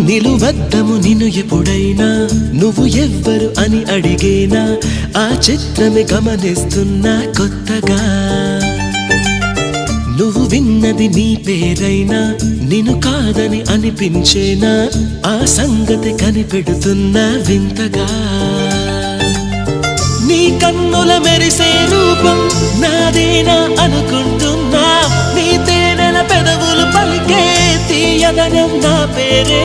నిలువద్దము నిన్ను ఎప్పుడైనా నువ్వు ఎవ్వరు అని అడిగేనా ఆ చిత్రమే గమనిస్తున్నా కొత్తగా నువ్వు విన్నది నీ పేరైనా నిన్ను కాదని అనిపించేనా ఆ సంగతి కనిపెడుతున్నా వింతగా నీ కన్నుల మెరిసే రూపం నాదేనా అనుకుంటున్నా నీ తేనెల పెదవులు పలికే తీయదనం నా పేరే